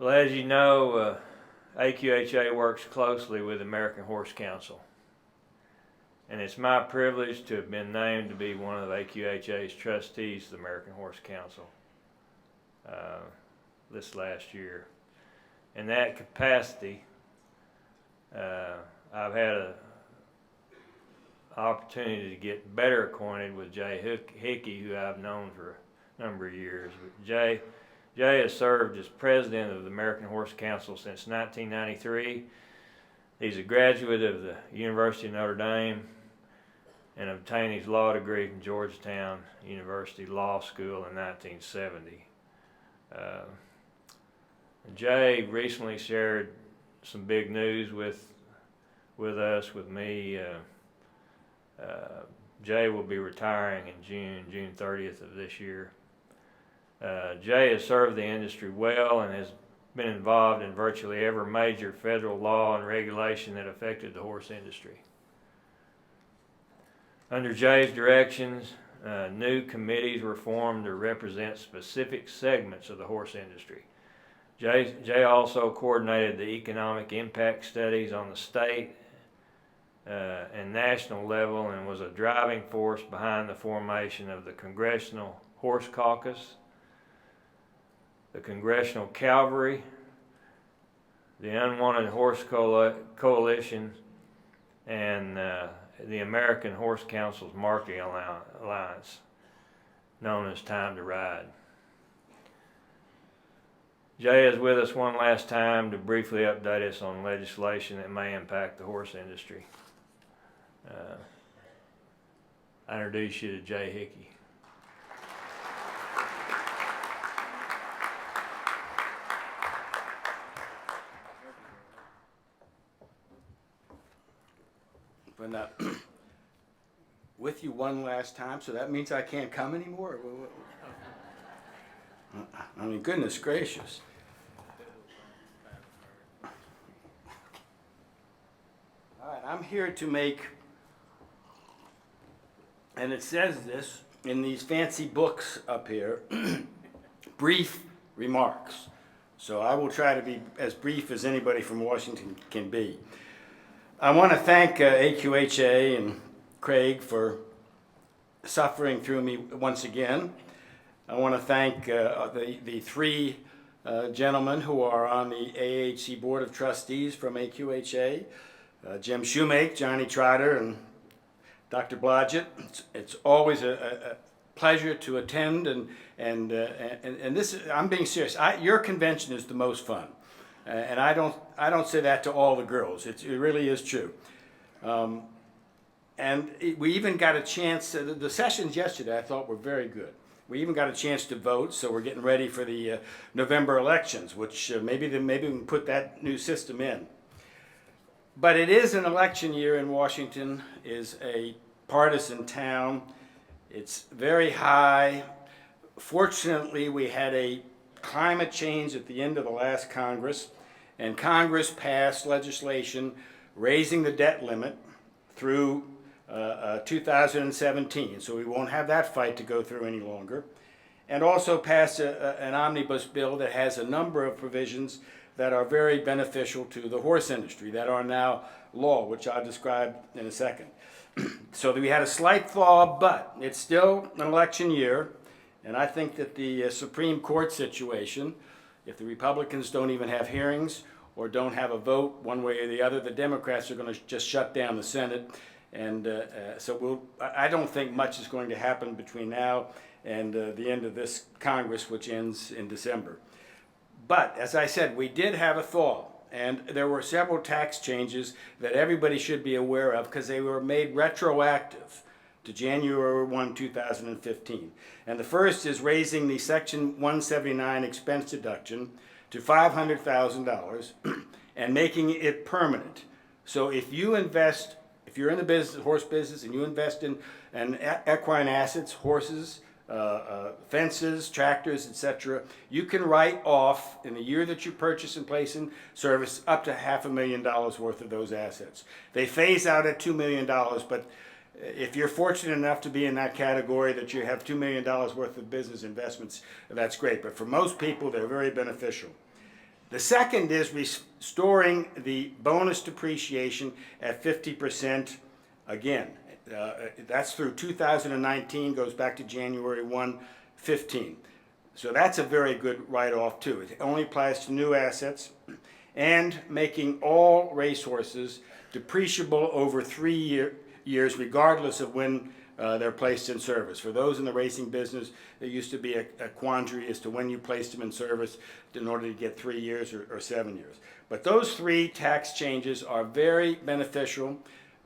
Well, as you know, AQHA works closely with the American Horse Council, and it's my privilege to have been named to be one of AQHA's trustees of the American Horse Council this last year. In that capacity, I've had an opportunity to get better acquainted with Jay Hickey, who I've known for a number of years. Jay has served as president of the American Horse Council since 1993. He's a graduate of the University of Notre Dame and obtained his law degree from Georgetown University Law School in 1970. Jay recently shared some big news with me. Jay will be retiring in June 30th of this year. Jay has served the industry well and has been involved in virtually every major federal law and regulation that affected the horse industry. Under Jay's directions, new committees were formed to represent specific segments of the horse industry. Jay also coordinated the economic impact studies on the state and national level, and was a driving force behind the formation of the Congressional Horse Caucus, the Congressional Cavalry, the Unwanted Horse Coalition, and the American Horse Council's Marketing Alliance, known as Time to Ride. Jay is with us one last time to briefly update us on legislation that may impact the horse industry. I introduce you to Jay Hickey. But with you one last time, so that means I can't come anymore? I mean, goodness gracious. All right, I'm here to make, and it says this in these fancy books up here, brief remarks. So I will try to be as brief as anybody from Washington can be. I want to thank AQHA and Craig for suffering through me once again. I want to thank the three gentlemen who are on the AHC Board of Trustees from AQHA, Jim Shoemake, Johnny Trotter, and Dr. Blodgett. It's always a pleasure to attend, and this is, I'm being serious. Your convention is the most fun. And I don't say that to all the girls. It really is true. We even got a chance. The sessions yesterday I thought were very good. We even got a chance to vote, so we're getting ready for the November elections, which maybe we can put that new system in. But it is an election year in Washington. Is a partisan town. It's very high. Fortunately, we had a climate change at the end of the last Congress, and Congress passed legislation raising the debt limit through 2017, so we won't have that fight to go through any longer, and also passed an omnibus bill that has a number of provisions that are very beneficial to the horse industry that are now law, which I'll describe in a second. So we had a slight thaw, but it's still an election year. And I think that the Supreme Court situation, if the Republicans don't even have hearings or don't have a vote one way or the other, the Democrats are going to just shut down the Senate. And I don't think much is going to happen between now and the end of this Congress, which ends in December. But as I said, we did have a thaw. And there were several tax changes that everybody should be aware of because they were made retroactive to January 1, 2015. And the first is raising the Section 179 expense deduction to $500,000 and making it permanent. So if you invest, if you're in the business, horse business, and you invest in equine assets, horses, fences, tractors, etc., you can write off in the year that you purchase and place in service up to $500,000 worth of those assets. They phase out at $2 million, but if you're fortunate enough to be in that category that you have $2 million worth of business investments, that's great. But for most people, they're very beneficial. The second is restoring the bonus depreciation at 50% again. That's through 2019, goes back to January 1, 15. So that's a very good write-off too. It only applies to new assets, and making all racehorses depreciable over 3 years, regardless of when they're placed in service. For those in the racing business, there used to be a quandary as to when you placed them in service in order to get 3 years or 7 years. But those three tax changes are very beneficial,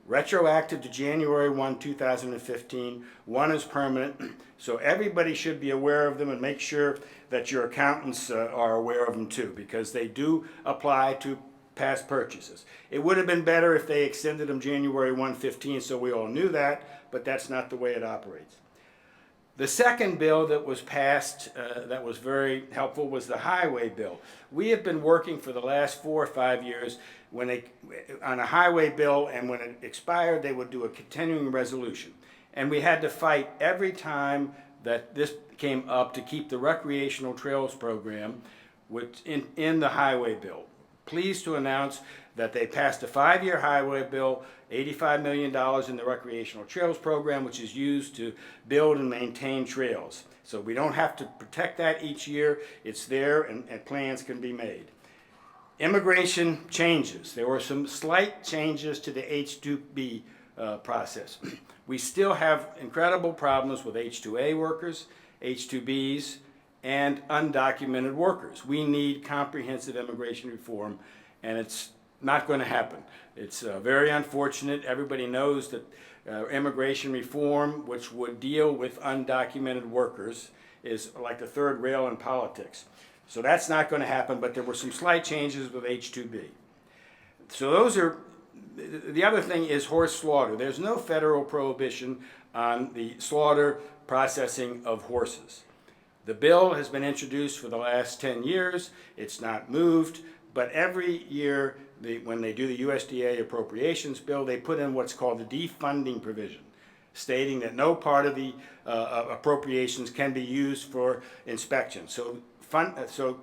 retroactive to January 1, 2015. One is permanent, so everybody should be aware of them, and make sure that your accountants are aware of them too, because they do apply to past purchases. It would have been better if they extended them January 1, 15, so we all knew that, but that's not the way it operates. The second bill that was passed that was very helpful was the highway bill. We have been working for the last 4 or 5 years on a highway bill, and when it expired, they would do a continuing resolution. And we had to fight every time that this came up to keep the recreational trails program in the highway bill. Pleased to announce that they passed a 5-year highway bill, $85 million in the recreational trails program, which is used to build and maintain trails. So we don't have to protect that each year. It's there, and plans can be made. Immigration changes. There were some slight changes to the H-2B process. We still have incredible problems with H-2A workers, H-2Bs, and undocumented workers. We need comprehensive immigration reform, and it's not going to happen. It's very unfortunate. Everybody knows that immigration reform, which would deal with undocumented workers, is like the third rail in politics. So that's not going to happen, but there were some slight changes with H-2B. So those are, the other thing is horse slaughter. There's no federal prohibition on the slaughter processing of horses. The bill has been introduced for the last 10 years. It's not moved, but every year when they do the USDA appropriations bill, they put in what's called the defunding provision, stating that no part of the appropriations can be used for inspection. So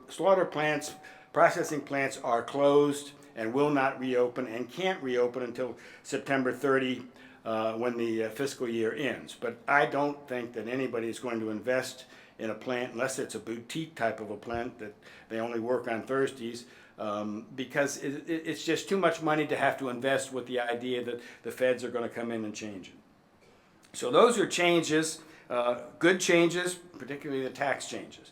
slaughter plants, processing plants are closed and will not reopen, and can't reopen until September 30 when the fiscal year ends. But I don't think that anybody is going to invest in a plant, unless it's a boutique type of a plant that they only work on Thursdays, because it's just too much money to have to invest with the idea that the feds are going to come in and change it. So those are changes, good changes, particularly the tax changes.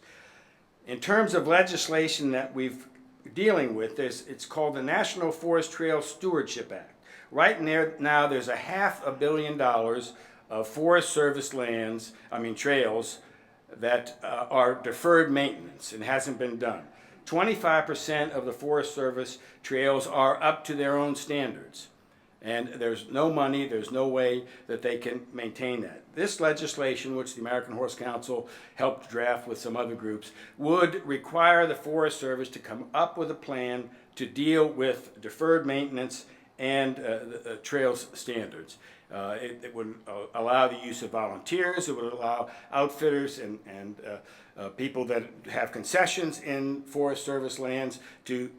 In terms of legislation that we've dealing with, it's called the National Forest Trail Stewardship Act. Right now, there's $500 million of Forest Service trails that are deferred maintenance and hasn't been done. 25% of the Forest Service trails are up to their own standards, and there's no money, there's no way that they can maintain that. This legislation, which the American Horse Council helped draft with some other groups, would require the Forest Service to come up with a plan to deal with deferred maintenance and the trails standards. It would allow the use of volunteers. It would allow outfitters and people that have concessions in Forest Service lands to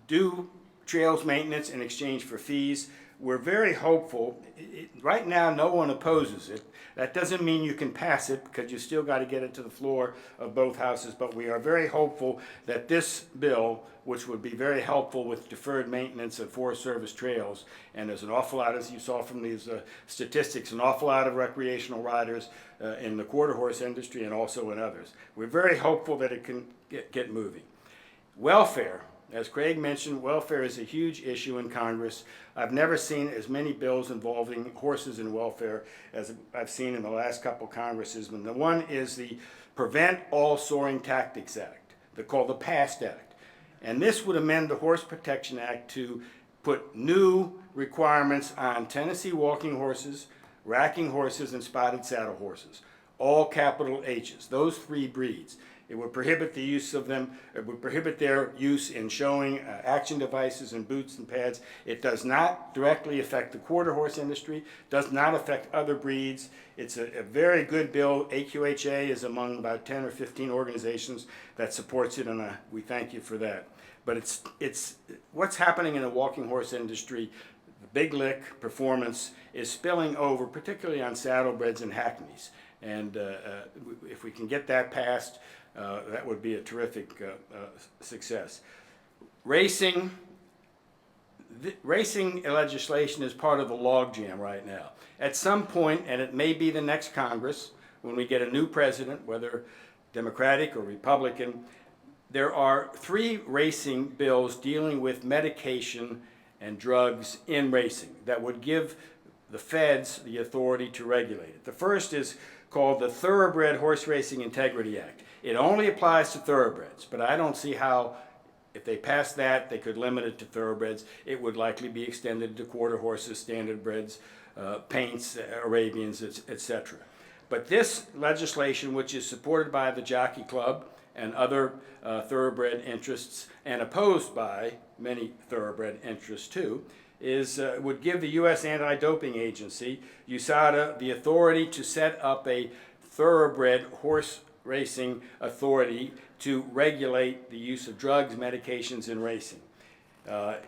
do trails maintenance in exchange for fees. We're very hopeful. Right now, no one opposes it. That doesn't mean you can pass it, because you still got to get it to the floor of both houses. But we are very hopeful that this bill, which would be very helpful with deferred maintenance of Forest Service trails, and there's an awful lot, as you saw from these statistics, an awful lot of recreational riders in the quarter horse industry and also in others. We're very hopeful that it can get moving. Welfare. As Craig mentioned, welfare is a huge issue in Congress. I've never seen as many bills involving horses and welfare as I've seen in the last couple Congresses. And the one is the Prevent All Soaring Tactics Act, called the PAST Act. And this would amend the Horse Protection Act to put new requirements on Tennessee walking horses, racking horses, and spotted saddle horses, all capital H's, those three breeds. It would prohibit the use of them. It would prohibit their use in showing action devices and boots and pads. It does not directly affect the quarter horse industry, does not affect other breeds. It's a very good bill. AQHA is among about 10 or 15 organizations that supports it, and we thank you for that. But it's what's happening in the walking horse industry. The big lick performance is spilling over, particularly on saddlebreds and hackneys. And if we can get that passed, that would be a terrific success. Racing legislation is part of the logjam right now. At some point, and it may be the next Congress, when we get a new president, whether Democratic or Republican, there are 3 racing bills dealing with medication and drugs in racing that would give the feds the authority to regulate it. The first is called the Thoroughbred Horse Racing Integrity Act. It only applies to thoroughbreds, but I don't see how, if they pass that, they could limit it to thoroughbreds. It would likely be extended to quarter horses, standardbreds, paints, Arabians, etc. But this legislation, which is supported by the Jockey Club and other thoroughbred interests, and opposed by many thoroughbred interests too, would give the U.S. Anti-Doping Agency, USADA, the authority to set up a thoroughbred horse racing authority to regulate the use of drugs, medications in racing.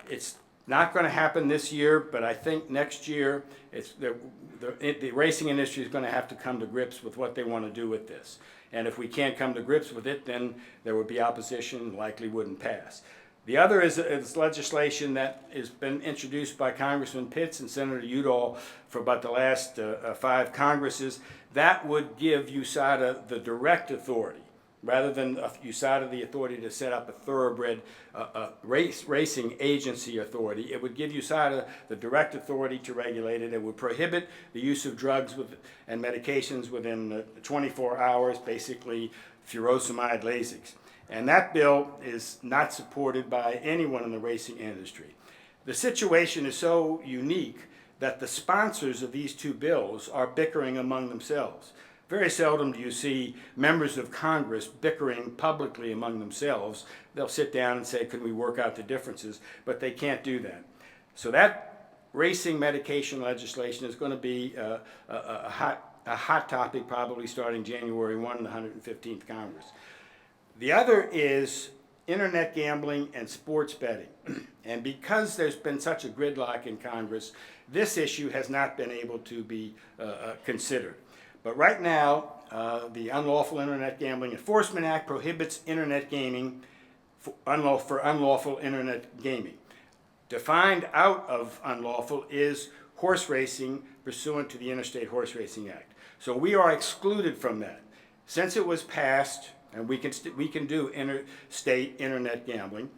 It's not going to happen this year, but I think next year the racing industry is going to have to come to grips with what they want to do with this. And if we can't come to grips with it, then there would be opposition and likely wouldn't pass. The other is legislation that has been introduced by Congressman Pitts and Senator Udall for about the last 5 Congresses. That would give USADA the direct authority, rather than USADA the authority to set up a thoroughbred racing agency authority. It would give USADA the direct authority to regulate it. It would prohibit the use of drugs and medications within 24 hours, basically furosemide Lasix. And that bill is not supported by anyone in the racing industry. The situation is so unique that the sponsors of these 2 bills are bickering among themselves. Very seldom do you see members of Congress bickering publicly among themselves. They'll sit down and say, can we work out the differences? But they can't do that. So that racing medication legislation is going to be a hot topic probably starting January 1 in the 115th Congress. The other is internet gambling and sports betting. And because there's been such a gridlock in Congress, this issue has not been able to be considered. But right now, the Unlawful Internet Gambling Enforcement Act prohibits internet gaming for unlawful internet gaming. Defined out of unlawful is horse racing pursuant to the Interstate Horse Racing Act. So we are excluded from that. Since it was passed, and we can do interstate internet gambling.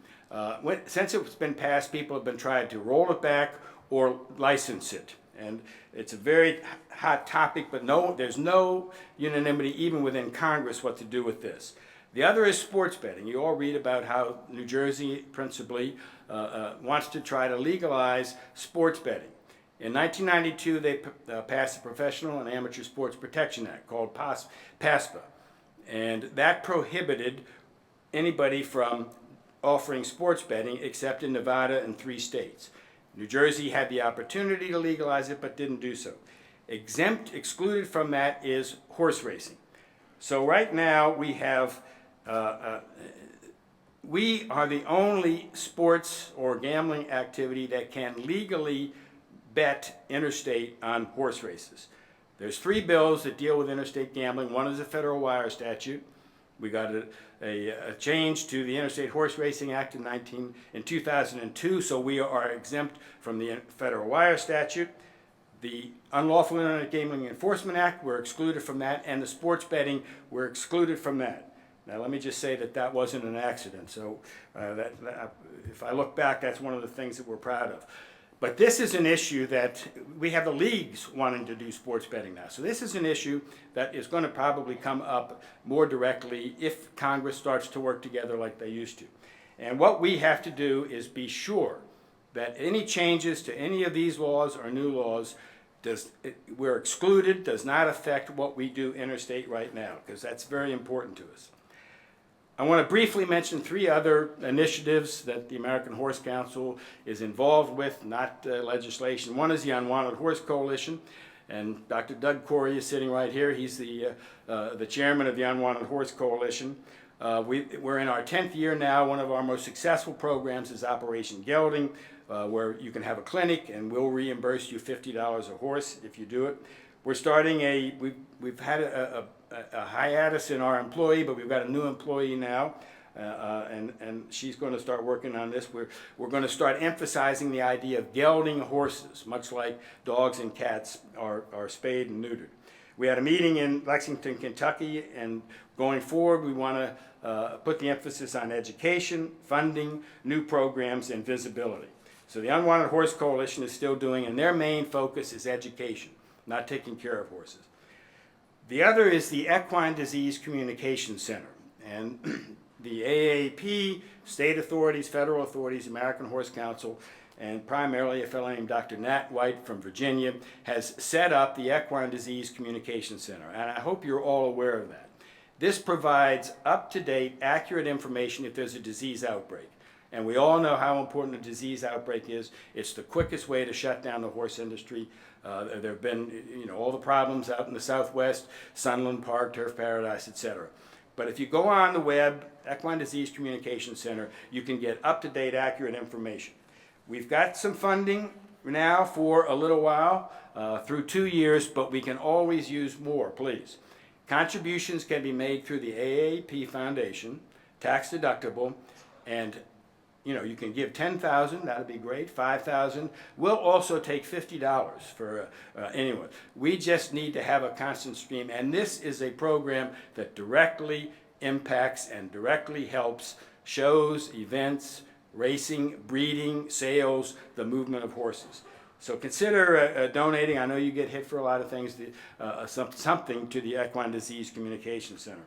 Since it's been passed, people have been trying to roll it back or license it. And it's a very hot topic, but there's no unanimity even within Congress what to do with this. The other is sports betting. You all read about how New Jersey principally wants to try to legalize sports betting. In 1992, they passed the Professional and Amateur Sports Protection Act, called PASPA. And that prohibited anybody from offering sports betting except in Nevada and 3 states. New Jersey had the opportunity to legalize it but didn't do so. Excluded from that is horse racing. So right now we have, we are the only sports or gambling activity that can legally bet interstate on horse races. There's 3 bills that deal with interstate gambling. One is a federal wire statute. We got a change to the Interstate Horse Racing Act in 2002, so we are exempt from the federal wire statute. The Unlawful Internet Gambling Enforcement Act, we're excluded from that, and the sports betting, we're excluded from that. Now let me just say that wasn't an accident, so if I look back, that's one of the things that we're proud of. But this is an issue that we have the leagues wanting to do sports betting now. So this is an issue that is going to probably come up more directly if Congress starts to work together like they used to. And what we have to do is be sure that any changes to any of these laws or new laws we're excluded, does not affect what we do interstate right now, because that's very important to us. I want to briefly mention 3 other initiatives that the American Horse Council is involved with, not legislation. One is the Unwanted Horse Coalition, and Dr. Doug Corey is sitting right here. He's the chairman of the Unwanted Horse Coalition. We're in our 10th year now. One of our most successful programs is Operation Gelding, where you can have a clinic and we'll reimburse you $50 a horse if you do it. We're starting we've had a hiatus in our employee, but we've got a new employee now, and she's going to start working on this. We're going to start emphasizing the idea of gelding horses, much like dogs and cats are spayed and neutered. We had a meeting in Lexington, Kentucky, and going forward, we want to put the emphasis on education, funding, new programs, and visibility. So the Unwanted Horse Coalition is still doing, and their main focus is education, not taking care of horses. The other is the Equine Disease Communication Center, and the AAP, state authorities, federal authorities, American Horse Council, and primarily a fellow named Dr. Nat White from Virginia has set up the Equine Disease Communication Center, and I hope you're all aware of that. This provides up-to-date, accurate information if there's a disease outbreak. And we all know how important a disease outbreak is. It's the quickest way to shut down the horse industry. There have been, all the problems out in the Southwest, Sunland Park, Turf Paradise, etc. But if you go on the web, Equine Disease Communication Center, you can get up-to-date, accurate information. We've got some funding now for a little while, through 2 years, but we can always use more, please. Contributions can be made through the AAP Foundation, tax deductible, and you can give $10,000, that'd be great, $5,000. We'll also take $50 for anyone. We just need to have a constant stream, and this is a program that directly impacts and directly helps shows, events, racing, breeding, sales, the movement of horses. So consider donating. I know you get hit for a lot of things, something to the Equine Disease Communication Center.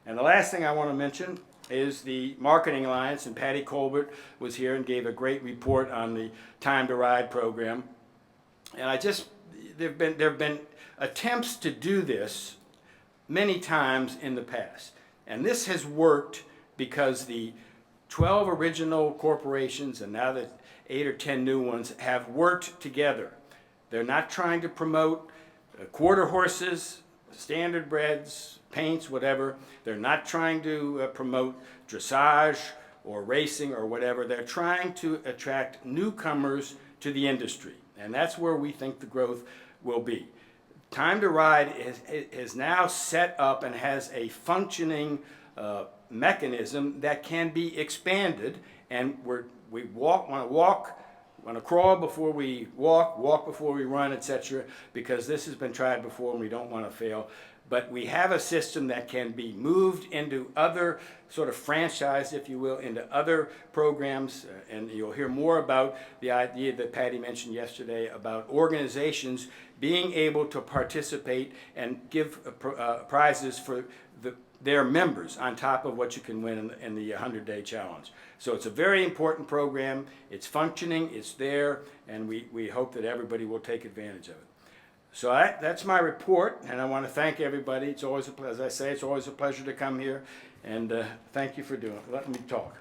And the last thing I want to mention is the Marketing Alliance, and Patty Colbert was here and gave a great report on the Time to Ride program. And there have been attempts to do this many times in the past. And this has worked because the 12 original corporations and now the 8 or 10 new ones have worked together. They're not trying to promote quarter horses, standard breds, paints, whatever. They're not trying to promote dressage or racing or whatever. They're trying to attract newcomers to the industry, and that's where we think the growth will be. Time to Ride is now set up and has a functioning mechanism that can be expanded, and we want to crawl before we walk before we run, etc., because this has been tried before and we don't want to fail. But we have a system that can be moved into other sort of franchise, if you will, into other programs, and you'll hear more about the idea that Patty mentioned yesterday about organizations being able to participate and give prizes for their members on top of what you can win in the 100-day challenge. So it's a very important program. It's functioning, it's there, and we hope that everybody will take advantage of it. So that's my report, and I want to thank everybody. It's always, as I say, it's always a pleasure to come here, and thank you for letting me talk.